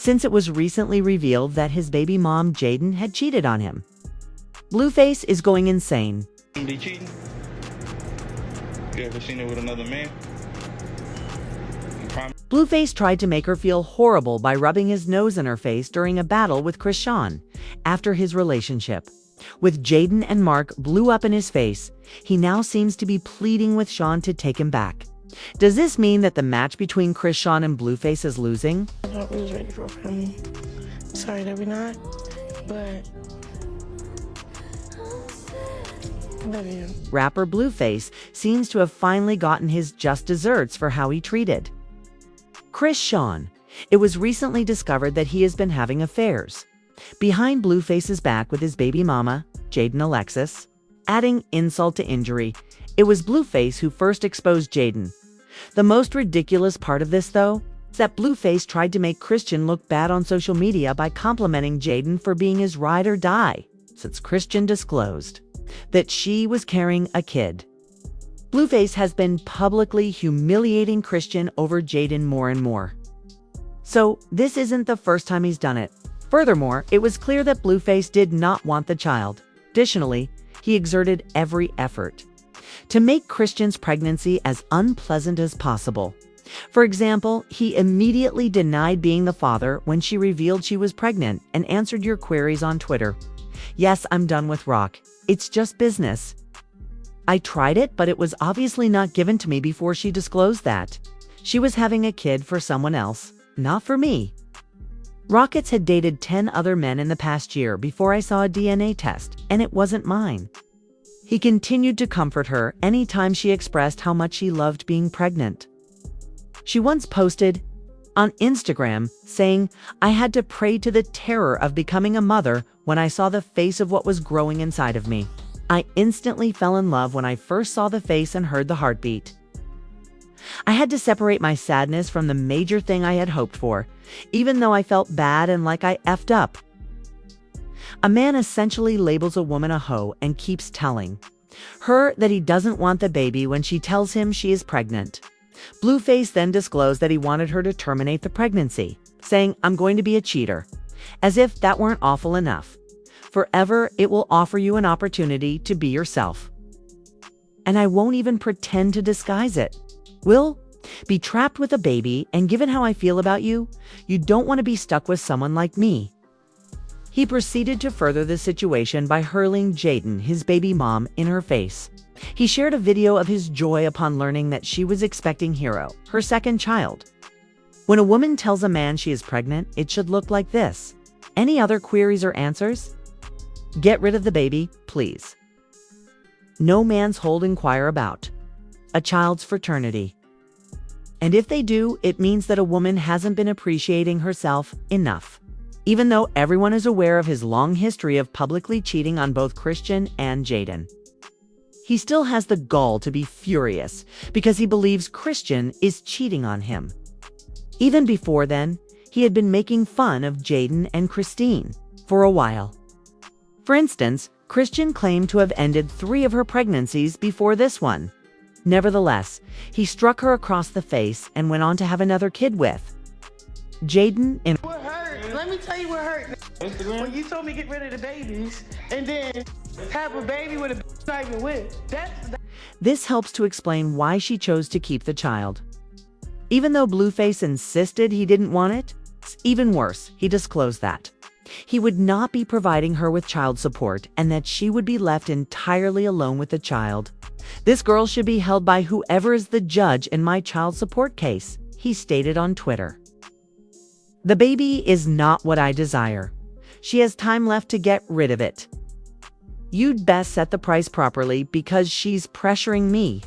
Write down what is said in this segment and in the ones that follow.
since it was recently revealed that his baby mom, Jaden, had cheated on him. Blueface is going insane. Be cheating? You ever seen it with another man? Blueface tried to make her feel horrible by rubbing his nose in her face during a battle with Chrisean after his relationship. With Jaden and Mark blew up in his face, he now seems to be pleading with Sean to take him back. Does this mean that the match between Chrisean and Blueface is losing? I thought we was ready for a family. Sorry that we're not, but I love you. Rapper Blueface seems to have finally gotten his just desserts for how he treated Chrisean. It was recently discovered that he has been having affairs behind Blueface's back with his baby mama, Jaden Alexis. Adding insult to injury, it was Blueface who first exposed Jaden. The most ridiculous part of this, though, is that Blueface tried to make Chrisean look bad on social media by complimenting Jaden for being his ride or die, since Chrisean disclosed that she was carrying a kid. Blueface has been publicly humiliating Chrisean over Jaden more and more. So this isn't the first time he's done it. Furthermore, it was clear that Blueface did not want the child. Additionally, he exerted every effort to make Chrisean's pregnancy as unpleasant as possible. For example, he immediately denied being the father when she revealed she was pregnant and answered your queries on Twitter. Yes, I'm done with rock. It's just business. I tried it, but it was obviously not given to me before she disclosed that she was having a kid for someone else, not for me. Rockets had dated 10 other men in the past year before I saw a DNA test, and it wasn't mine. He continued to comfort her anytime she expressed how much she loved being pregnant. She once posted on Instagram saying, "I had to pray to the terror of becoming a mother when I saw the face of what was growing inside of me. I instantly fell in love when I first saw the face and heard the heartbeat. I had to separate my sadness from the major thing I had hoped for, even though I felt bad and like I effed up." A man essentially labels a woman a hoe and keeps telling her that he doesn't want the baby when she tells him she is pregnant. Blueface then disclosed that he wanted her to terminate the pregnancy, saying, "I'm going to be a cheater." As if that weren't awful enough. Forever, it will offer you an opportunity to be yourself. And I won't even pretend to disguise it. Will be trapped with a baby, and given how I feel about you, you don't want to be stuck with someone like me. He proceeded to further the situation by hurling Jaden, his baby mom, in her face. He shared a video of his joy upon learning that she was expecting Hero, her second child. When a woman tells a man she is pregnant, it should look like this. Any other queries or answers? Get rid of the baby, please. No man's hold inquire about a child's fraternity. And if they do, it means that a woman hasn't been appreciating herself enough. Even though everyone is aware of his long history of publicly cheating on both Chrisean and Jaden, he still has the gall to be furious because he believes Chrisean is cheating on him. Even before then, he had been making fun of Jaden and Christine for a while. For instance, Chrisean claimed to have ended 3 of her pregnancies before this one. Nevertheless, he struck her across the face and went on to have another kid with Jaden. What hurt? Let me tell you what hurt. Instagram? When you told me get rid of the babies and then have a baby with a not even with. This helps to explain why she chose to keep the child. Even though Blueface insisted he didn't want it, it's even worse, he disclosed that he would not be providing her with child support and that she would be left entirely alone with the child. "This girl should be held by whoever is the judge in my child support case," he stated on Twitter. "The baby is not what I desire. She has time left to get rid of it. You'd best set the price properly because she's pressuring me."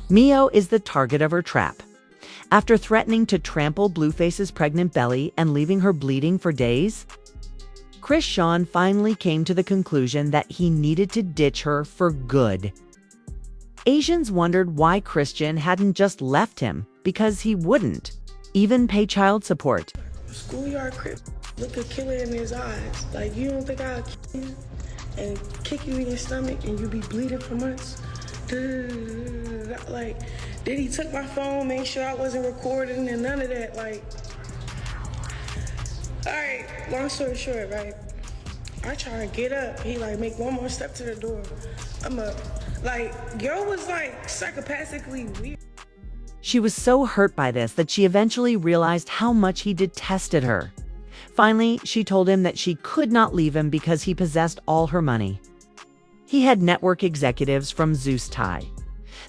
Mio is the target of her trap. After threatening to trample Blueface's pregnant belly and leaving her bleeding for days, Chrisean finally came to the conclusion that he needed to ditch her for good. Asians wondered why Chrisean hadn't just left him, because he wouldn't even pay child support. Schoolyard crip, look a killer in his eyes. Like, you don't think I'll kill you and kick you in your stomach and you be bleeding for months? Like, then he took my phone, made sure I wasn't recording and none of that. Like, Alright, long story short, right? I try to get up. He like make one more step to the door. I'm up. Like, yo was like psychopathically weird. She was so hurt by this that she eventually realized how much he detested her. Finally, she told him that she could not leave him because he possessed all her money. He had network executives from Zeus Thai.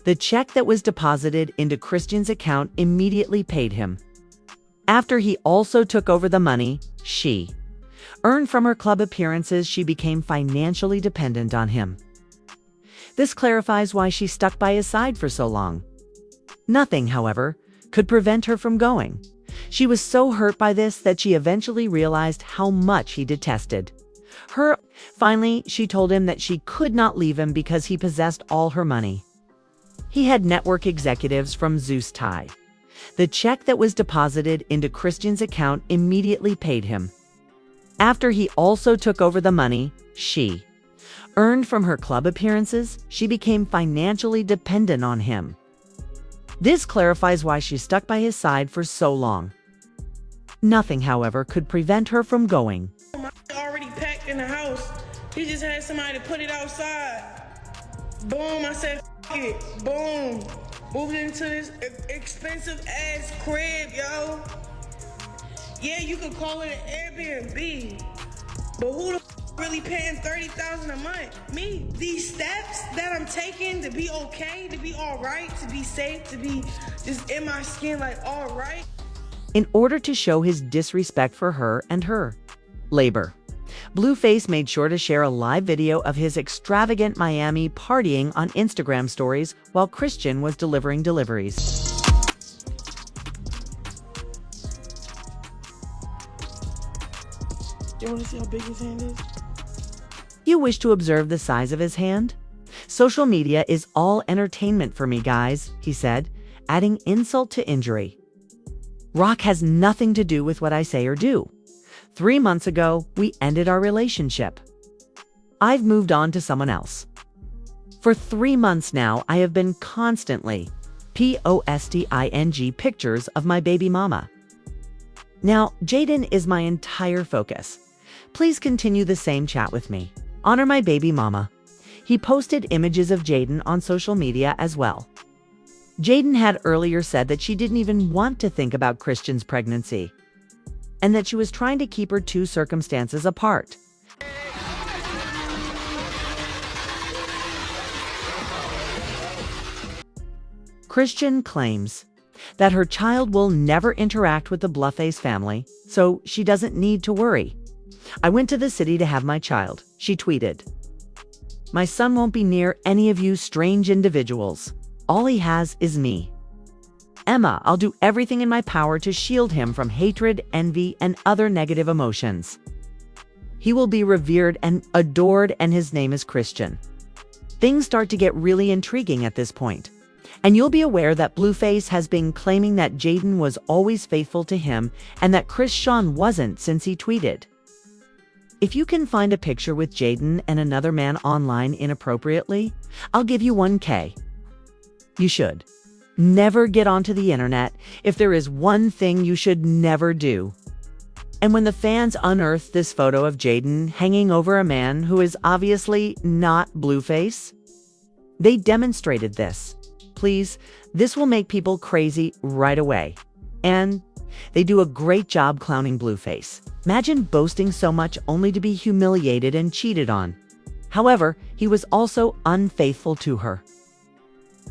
The check that was deposited into Chrisean's account immediately paid him. After he also took over the money she earned from her club appearances, she became financially dependent on him. This clarifies why she stuck by his side for so long. Nothing, however, could prevent her from going. She was so hurt by this that she eventually realized how much he detested her. Finally, she told him that she could not leave him because he possessed all her money. He had network executives from Zeus Thai. The check that was deposited into Chrisean's account immediately paid him. After he also took over the money she earned from her club appearances, she became financially dependent on him. This clarifies why she stuck by his side for so long. Nothing, however, could prevent her from going. My already packed in the house. He just had somebody to put it outside. Boom, I said, F it. Boom. Moved into this expensive ass crib, yo. Yeah, you could call it an Airbnb. But who the f really paying $30,000 a month? Me. These steps that I'm taking to be okay, to be all right, to be safe, to be just in my skin like all right. In order to show his disrespect for her and her labor, Blueface made sure to share a live video of his extravagant Miami partying on Instagram stories while Chrisean was delivering deliveries. You wanna see how big his hand is? You wish to observe the size of his hand? Social media is all entertainment for me, guys, he said, adding insult to injury. Rock has nothing to do with what I say or do. 3 months ago, we ended our relationship. I've moved on to someone else. For 3 months now, I have been constantly posting pictures of my baby mama. Now, Jaden is my entire focus. Please continue the same chat with me. Honor my baby mama. He posted images of Jaden on social media as well. Jaden had earlier said that she didn't even want to think about Chrisean's pregnancy, and that she was trying to keep her two circumstances apart. Chrisean claims that her child will never interact with the Blueface family, so she doesn't need to worry. I went to the city to have my child, she tweeted. My son won't be near any of you strange individuals. All he has is me. Emma, I'll do everything in my power to shield him from hatred, envy, and other negative emotions. He will be revered and adored, and his name is Chrisean. Things start to get really intriguing at this point. And you'll be aware that Blueface has been claiming that Jaden was always faithful to him and that Chrisean wasn't since he tweeted. If you can find a picture with Jaden and another man online inappropriately, I'll give you 1K. You should never get onto the internet if there is one thing you should never do. And when the fans unearthed this photo of Jaden hanging over a man who is obviously not Blueface, they demonstrated this. Please, this will make people crazy right away. And they do a great job clowning Blueface. Imagine boasting so much only to be humiliated and cheated on. However, he was also unfaithful to her.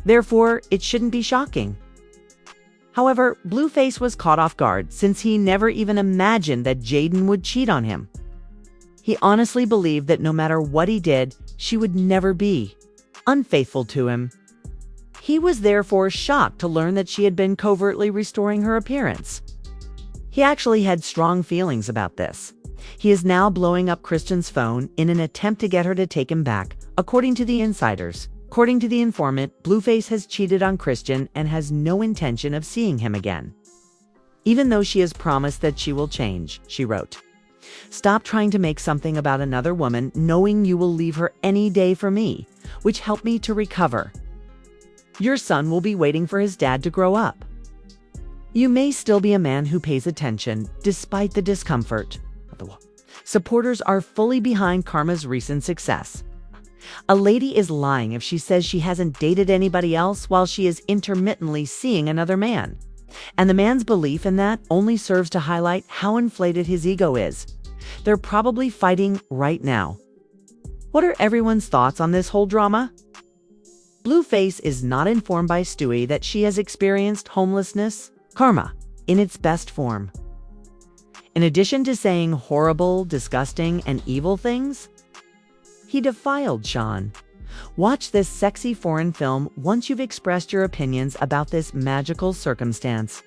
Therefore, it shouldn't be shocking. However, Blueface was caught off guard since he never even imagined that Jaden would cheat on him. He honestly believed that no matter what he did, she would never be unfaithful to him. He was therefore shocked to learn that she had been covertly restoring her appearance. He actually had strong feelings about this. He is now blowing up Chrisean's phone in an attempt to get her to take him back, according to the insiders. According to the informant, Blueface has cheated on Chrisean and has no intention of seeing him again. Even though she has promised that she will change, she wrote. Stop trying to make something about another woman, knowing you will leave her any day for me, which helped me to recover. Your son will be waiting for his dad to grow up. You may still be a man who pays attention, despite the discomfort. Supporters are fully behind Karma's recent success. A lady is lying if she says she hasn't dated anybody else while she is intermittently seeing another man. And the man's belief in that only serves to highlight how inflated his ego is. They're probably fighting right now. What are everyone's thoughts on this whole drama? Blueface is not informed by Stewie that she has experienced homelessness, karma, in its best form. In addition to saying horrible, disgusting, and evil things, he defiled Sean. Watch this sexy foreign film once you've expressed your opinions about this magical circumstance.